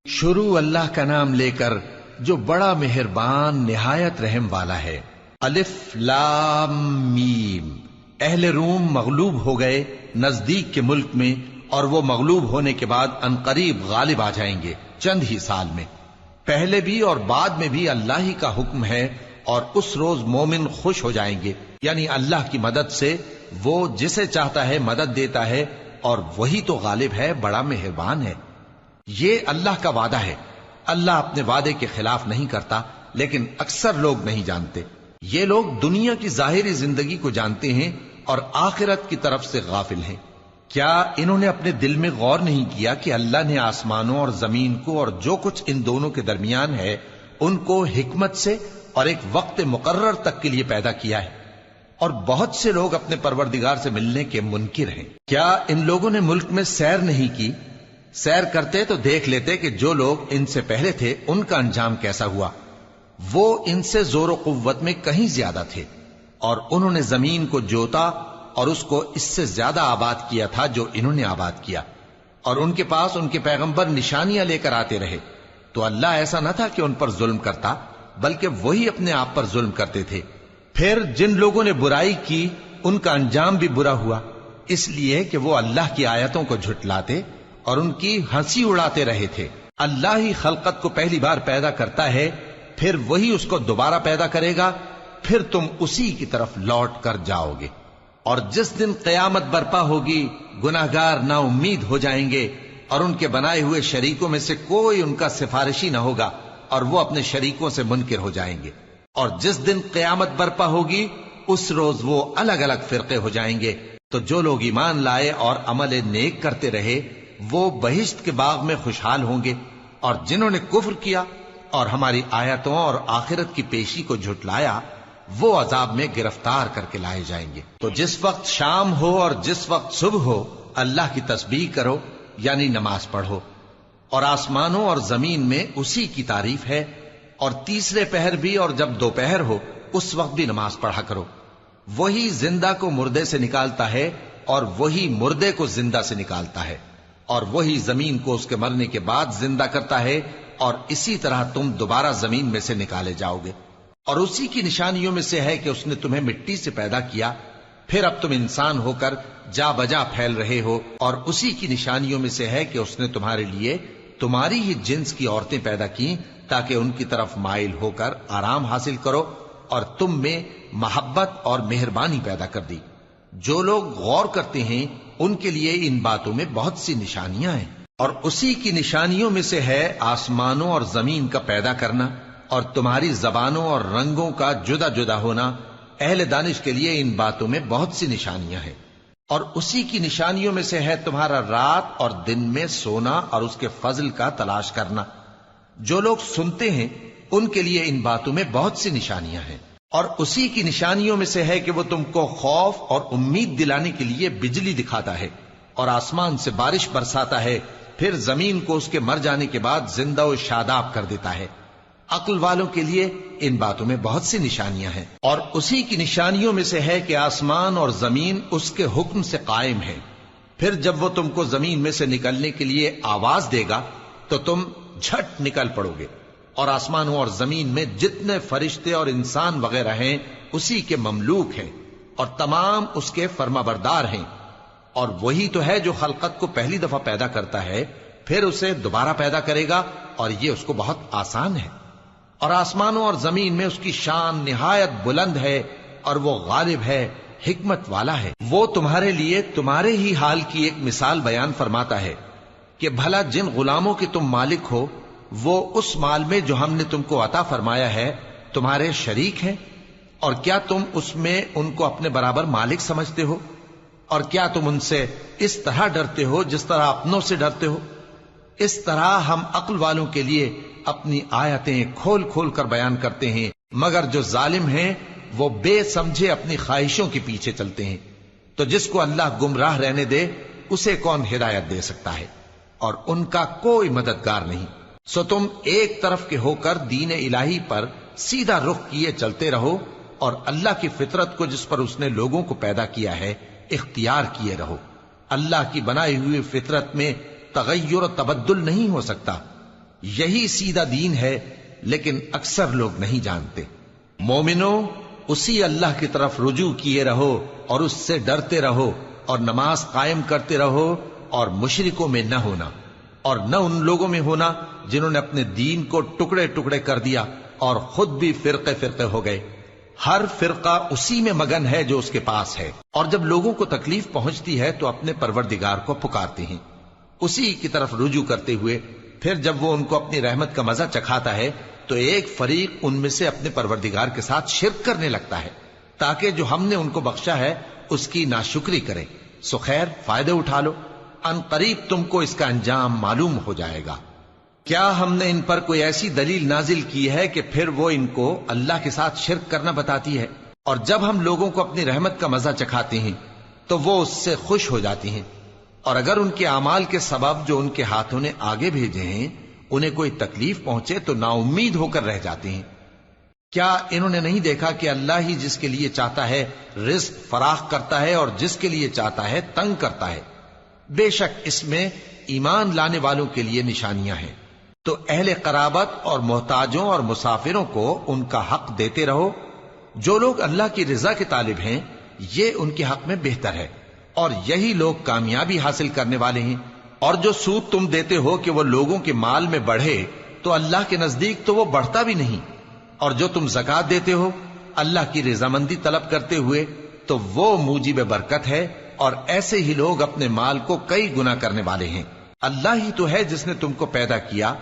شروع اللہ کا نام لے کر جو بڑا مہربان نہایت رحم والا ہے۔ الف لام میم۔ اہل روم مغلوب ہو گئے نزدیک کے ملک میں، اور وہ مغلوب ہونے کے بعد عنقریب غالب آ جائیں گے چند ہی سال میں۔ پہلے بھی اور بعد میں بھی اللہ ہی کا حکم ہے، اور اس روز مومن خوش ہو جائیں گے، یعنی اللہ کی مدد سے وہ جسے چاہتا ہے مدد دیتا ہے، اور وہی تو غالب ہے، بڑا مہربان ہے۔ یہ اللہ کا وعدہ ہے، اللہ اپنے وعدے کے خلاف نہیں کرتا، لیکن اکثر لوگ نہیں جانتے۔ یہ لوگ دنیا کی ظاہری زندگی کو جانتے ہیں اور آخرت کی طرف سے غافل ہیں۔ کیا انہوں نے اپنے دل میں غور نہیں کیا کہ اللہ نے آسمانوں اور زمین کو اور جو کچھ ان دونوں کے درمیان ہے ان کو حکمت سے اور ایک وقت مقرر تک کے لیے پیدا کیا ہے، اور بہت سے لوگ اپنے پروردگار سے ملنے کے منکر ہیں۔ کیا ان لوگوں نے ملک میں سیر نہیں کی؟ سیر کرتے تو دیکھ لیتے کہ جو لوگ ان سے پہلے تھے ان کا انجام کیسا ہوا۔ وہ ان سے زور و قوت میں کہیں زیادہ تھے، اور انہوں نے زمین کو جوتا اور اس کو اس سے زیادہ آباد کیا تھا جو انہوں نے آباد کیا، اور ان کے پاس ان کے پیغمبر نشانیاں لے کر آتے رہے، تو اللہ ایسا نہ تھا کہ ان پر ظلم کرتا، بلکہ وہی اپنے آپ پر ظلم کرتے تھے۔ پھر جن لوگوں نے برائی کی ان کا انجام بھی برا ہوا، اس لیے کہ وہ اللہ کی آیتوں کو جھٹلاتے اور ان کی ہنسی اڑاتے رہے تھے۔ اللہ ہی خلقت کو پہلی بار پیدا کرتا ہے، پھر وہی اس کو دوبارہ پیدا کرے گا، پھر تم اسی کی طرف لوٹ کر جاؤ گے۔ اور جس دن قیامت برپا ہوگی گناہگار نا امید ہو جائیں گے، اور ان کے بنائے ہوئے شریکوں میں سے کوئی ان کا سفارشی نہ ہوگا، اور وہ اپنے شریکوں سے منکر ہو جائیں گے۔ اور جس دن قیامت برپا ہوگی اس روز وہ الگ الگ فرقے ہو جائیں گے، تو جو لوگ ایمان لائے اور عمل نیک کرتے رہے وہ بہشت کے باغ میں خوشحال ہوں گے، اور جنہوں نے کفر کیا اور ہماری آیتوں اور آخرت کی پیشی کو جھٹلایا وہ عذاب میں گرفتار کر کے لائے جائیں گے۔ تو جس وقت شام ہو اور جس وقت صبح ہو اللہ کی تسبیح کرو، یعنی نماز پڑھو، اور آسمانوں اور زمین میں اسی کی تعریف ہے، اور تیسرے پہر بھی اور جب دوپہر ہو اس وقت بھی نماز پڑھا کرو۔ وہی زندہ کو مردے سے نکالتا ہے اور وہی مردے کو زندہ سے نکالتا ہے، اور وہی زمین کو اس کے مرنے کے بعد زندہ کرتا ہے، اور اسی طرح تم دوبارہ زمین میں سے نکالے جاؤ گے۔ اور اسی کی نشانیوں میں سے ہے کہ اس نے تمہیں مٹی سے پیدا کیا، پھر اب تم انسان ہو کر جا بجا پھیل رہے ہو، اور اسی کی نشانیوں میں سے ہے کہ اس نے تمہارے لیے تمہاری ہی جنس کی عورتیں پیدا کی تاکہ ان کی طرف مائل ہو کر آرام حاصل کرو، اور تم میں محبت اور مہربانی پیدا کر دی۔ جو لوگ غور کرتے ہیں ان کے لیے ان باتوں میں بہت سی نشانیاں ہیں۔ اور اسی کی نشانیوں میں سے ہے آسمانوں اور زمین کا پیدا کرنا، اور تمہاری زبانوں اور رنگوں کا جدا جدا ہونا۔ اہل دانش کے لیے ان باتوں میں بہت سی نشانیاں ہیں۔ اور اسی کی نشانیوں میں سے ہے تمہارا رات اور دن میں سونا اور اس کے فضل کا تلاش کرنا۔ جو لوگ سنتے ہیں ان کے لیے ان باتوں میں بہت سی نشانیاں ہیں۔ اور اسی کی نشانیوں میں سے ہے کہ وہ تم کو خوف اور امید دلانے کے لیے بجلی دکھاتا ہے، اور آسمان سے بارش برساتا ہے، پھر زمین کو اس کے مر جانے کے بعد زندہ و شاداب کر دیتا ہے۔ عقل والوں کے لیے ان باتوں میں بہت سی نشانیاں ہیں۔ اور اسی کی نشانیوں میں سے ہے کہ آسمان اور زمین اس کے حکم سے قائم ہیں، پھر جب وہ تم کو زمین میں سے نکلنے کے لیے آواز دے گا تو تم جھٹ نکل پڑو گے۔ اور آسمانوں اور زمین میں جتنے فرشتے اور انسان وغیرہ ہیں اسی کے مملوک ہیں، اور تمام اس کے فرما بردار ہیں۔ اور وہی تو ہے جو خلقت کو پہلی دفعہ پیدا کرتا ہے، پھر اسے دوبارہ پیدا کرے گا، اور یہ اس کو بہت آسان ہے۔ اور آسمانوں اور زمین میں اس کی شان نہایت بلند ہے، اور وہ غالب ہے، حکمت والا ہے۔ وہ تمہارے لیے تمہارے ہی حال کی ایک مثال بیان فرماتا ہے کہ بھلا جن غلاموں کے تم مالک ہو وہ اس مال میں جو ہم نے تم کو عطا فرمایا ہے تمہارے شریک ہیں، اور کیا تم اس میں ان کو اپنے برابر مالک سمجھتے ہو؟ اور کیا تم ان سے اس طرح ڈرتے ہو جس طرح اپنوں سے ڈرتے ہو؟ اس طرح ہم عقل والوں کے لیے اپنی آیتیں کھول کھول کر بیان کرتے ہیں، مگر جو ظالم ہیں وہ بے سمجھے اپنی خواہشوں کے پیچھے چلتے ہیں۔ تو جس کو اللہ گمراہ رہنے دے اسے کون ہدایت دے سکتا ہے، اور ان کا کوئی مددگار نہیں۔ سو تم ایک طرف کے ہو کر دین الہی پر سیدھا رخ کیے چلتے رہو، اور اللہ کی فطرت کو جس پر اس نے لوگوں کو پیدا کیا ہے اختیار کیے رہو۔ اللہ کی بنائی ہوئی فطرت میں تغیر و تبدل نہیں ہو سکتا، یہی سیدھا دین ہے، لیکن اکثر لوگ نہیں جانتے۔ مومنو، اسی اللہ کی طرف رجوع کیے رہو اور اس سے ڈرتے رہو، اور نماز قائم کرتے رہو، اور مشرکوں میں نہ ہونا، اور نہ ان لوگوں میں ہونا جنہوں نے اپنے دین کو ٹکڑے ٹکڑے کر دیا اور خود بھی فرقے فرقے ہو گئے۔ ہر فرقہ اسی میں مگن ہے جو اس کے پاس ہے، اور جب لوگوں کو تکلیف پہنچتی ہے تو اپنے پروردگار کو پکارتے ہیں، اسی کی طرف رجوع کرتے ہوئے۔ پھر جب وہ ان کو اپنی رحمت کا مزہ چکھاتا ہے تو ایک فریق ان میں سے اپنے پروردگار کے ساتھ شرک کرنے لگتا ہے، تاکہ جو ہم نے ان کو بخشا ہے اس کی ناشکری کریں۔ سو خیر، فائدے اٹھا لو، ان قریب تم کو اس کا انجام معلوم ہو جائے گا۔ کیا ہم نے ان پر کوئی ایسی دلیل نازل کی ہے کہ پھر وہ ان کو اللہ کے ساتھ شرک کرنا بتاتی ہے؟ اور جب ہم لوگوں کو اپنی رحمت کا مزہ چکھاتے ہیں تو وہ اس سے خوش ہو جاتی ہیں، اور اگر ان کے اعمال کے سبب جو ان کے ہاتھوں نے آگے بھیجے ہیں انہیں کوئی تکلیف پہنچے تو نا امید ہو کر رہ جاتے ہیں۔ کیا انہوں نے نہیں دیکھا کہ اللہ ہی جس کے لیے چاہتا ہے رزق فراخ کرتا ہے اور جس کے لیے چاہتا ہے تنگ کرتا ہے؟ بے شک اس میں ایمان لانے والوں کے لیے نشانیاں ہیں۔ تو اہل قرابت اور محتاجوں اور مسافروں کو ان کا حق دیتے رہو۔ جو لوگ اللہ کی رضا کے طالب ہیں یہ ان کے حق میں بہتر ہے، اور یہی لوگ کامیابی حاصل کرنے والے ہیں۔ اور جو سود تم دیتے ہو کہ وہ لوگوں کے مال میں بڑھے تو اللہ کے نزدیک تو وہ بڑھتا بھی نہیں، اور جو تم زکوٰۃ دیتے ہو اللہ کی رضامندی طلب کرتے ہوئے تو وہ موجب برکت ہے، اور ایسے ہی لوگ اپنے مال کو کئی گنا کرنے والے ہیں۔ اللہ ہی تو ہے جس نے تم کو پیدا کیا،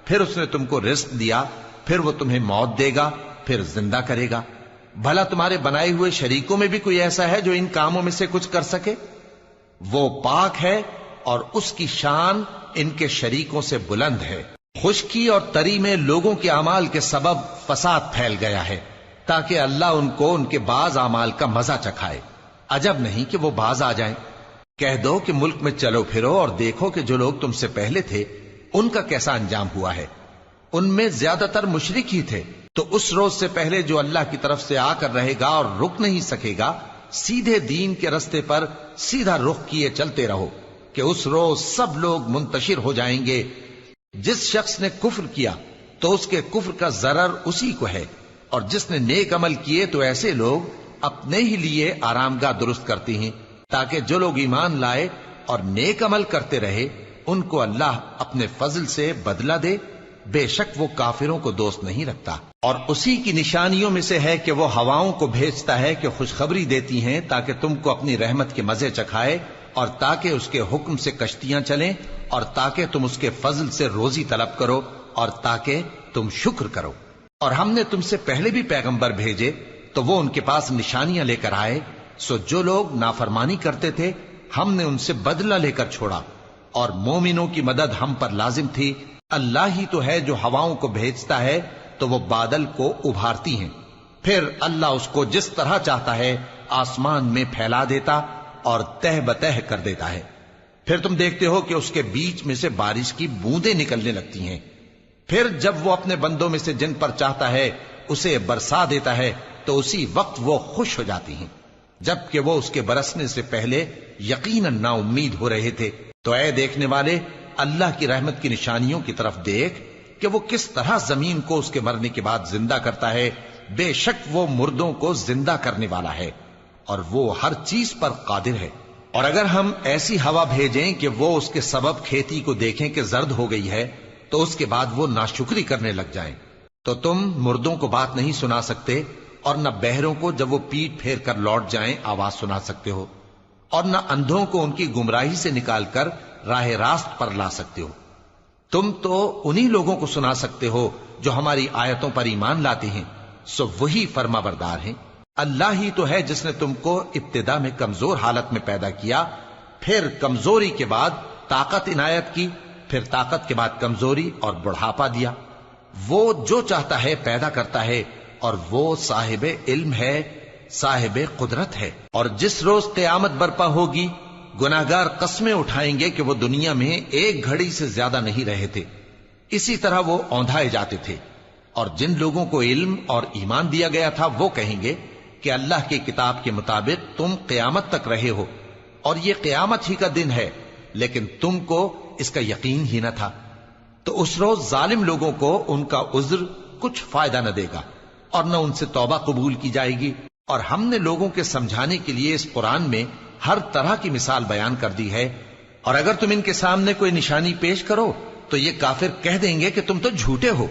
پھر اس نے تم کو رزق دیا، پھر وہ تمہیں موت دے گا، پھر زندہ کرے گا۔ بھلا تمہارے بنائے ہوئے شریکوں میں بھی کوئی ایسا ہے جو ان کاموں میں سے کچھ کر سکے؟ وہ پاک ہے اور اس کی شان ان کے شریکوں سے بلند ہے۔ خشکی اور تری میں لوگوں کے اعمال کے سبب فساد پھیل گیا ہے، تاکہ اللہ ان کو ان کے بعض اعمال کا مزہ چکھائے۔ عجب نہیں کہ وہ باز آ جائیں۔ کہہ دو کہ ملک میں چلو پھرو اور دیکھو کہ جو لوگ تم سے پہلے تھے ان کا کیسا انجام ہوا ہے۔ ان میں زیادہ تر مشرک ہی تھے، تو اس روز سے پہلے جو اللہ کی طرف سے آ کر رہے گا اور رک نہیں سکے گا، سیدھے دین کے رستے پر سیدھا رخ کیے چلتے رہو کہ اس روز سب لوگ منتشر ہو جائیں گے۔ جس شخص نے کفر کیا تو اس کے کفر کا ضرر اسی کو ہے، اور جس نے نیک عمل کیے تو ایسے لوگ اپنے ہی لیے آرام گاہ درست کرتے ہیں، تاکہ جو لوگ ایمان لائے اور نیک عمل کرتے رہے ان کو اللہ اپنے فضل سے بدلہ دے۔ بے شک وہ کافروں کو دوست نہیں رکھتا۔ اور اسی کی نشانیوں میں سے ہے کہ وہ ہواؤں کو بھیجتا ہے کہ خوشخبری دیتی ہیں تاکہ تم کو اپنی رحمت کے مزے چکھائے، اور تاکہ اس کے حکم سے کشتیاں چلیں، اور تاکہ تم اس کے فضل سے روزی طلب کرو، اور تاکہ تم شکر کرو۔ اور ہم نے تم سے پہلے بھی پیغمبر بھیجے تو وہ ان کے پاس نشانیاں لے کر آئے، سو جو لوگ نافرمانی کرتے تھے ہم نے ان سے بدلہ لے کر چھوڑا، اور مومنوں کی مدد ہم پر لازم تھی۔ اللہ ہی تو ہے جو ہواؤں کو بھیجتا ہے تو وہ بادل کو ابھارتی ہیں، پھر اللہ اس کو جس طرح چاہتا ہے آسمان میں پھیلا دیتا اور تہ بتہ کر دیتا ہے۔ پھر تم دیکھتے ہو کہ اس کے بیچ میں سے بارش کی بوندیں نکلنے لگتی ہیں، پھر جب وہ اپنے بندوں میں سے جن پر چاہتا ہے اسے برسا دیتا ہے تو اسی وقت وہ خوش ہو جاتی ہیں، جبکہ وہ اس کے برسنے سے پہلے یقیناً نا امید ہو رہے تھے۔ تو اے دیکھنے والے، اللہ کی رحمت کی نشانیوں کی طرف دیکھ کہ وہ کس طرح زمین کو اس کے مرنے کے بعد زندہ کرتا ہے۔ بے شک وہ مردوں کو زندہ کرنے والا ہے، اور وہ ہر چیز پر قادر ہے۔ اور اگر ہم ایسی ہوا بھیجیں کہ وہ اس کے سبب کھیتی کو دیکھیں کہ زرد ہو گئی ہے تو اس کے بعد وہ ناشکری کرنے لگ جائیں، تو تم مردوں کو بات نہیں سنا سکتے، اور نہ بہروں کو جب وہ پیٹ پھیر کر لوٹ جائیں آواز سنا سکتے ہو، اور نہ اندھوں کو ان کی گمراہی سے نکال کر راہ راست پر لا سکتے ہو۔ تم تو انہی لوگوں کو سنا سکتے ہو جو ہماری آیتوں پر ایمان لاتے ہیں، سو وہی فرما بردار ہیں۔ اللہ ہی تو ہے جس نے تم کو ابتدا میں کمزور حالت میں پیدا کیا، پھر کمزوری کے بعد طاقت عنایت کی، پھر طاقت کے بعد کمزوری اور بڑھاپا دیا۔ وہ جو چاہتا ہے پیدا کرتا ہے، اور وہ صاحب علم ہے، صاحب قدرت ہے۔ اور جس روز قیامت برپا ہوگی گناہگار قسمیں اٹھائیں گے کہ وہ دنیا میں ایک گھڑی سے زیادہ نہیں رہے تھے، اسی طرح وہ اوندھائے جاتے تھے۔ اور جن لوگوں کو علم اور ایمان دیا گیا تھا وہ کہیں گے کہ اللہ کی کتاب کے مطابق تم قیامت تک رہے ہو، اور یہ قیامت ہی کا دن ہے، لیکن تم کو اس کا یقین ہی نہ تھا۔ تو اس روز ظالم لوگوں کو ان کا عذر کچھ فائدہ نہ دے گا اور نہ ان سے توبہ قبول کی جائے گی. اور ہم نے لوگوں کے سمجھانے کے لیے اس قرآن میں ہر طرح کی مثال بیان کر دی ہے، اور اگر تم ان کے سامنے کوئی نشانی پیش کرو تو یہ کافر کہہ دیں گے کہ تم تو جھوٹے ہو.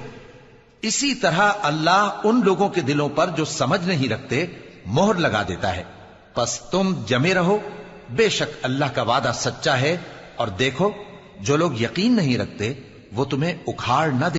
اسی طرح اللہ ان لوگوں کے دلوں پر جو سمجھ نہیں رکھتے مہر لگا دیتا ہے. پس تم جمے رہو، بے شک اللہ کا وعدہ سچا ہے، اور دیکھو جو لوگ یقین نہیں رکھتے وہ تمہیں اکھاڑ نہ دے.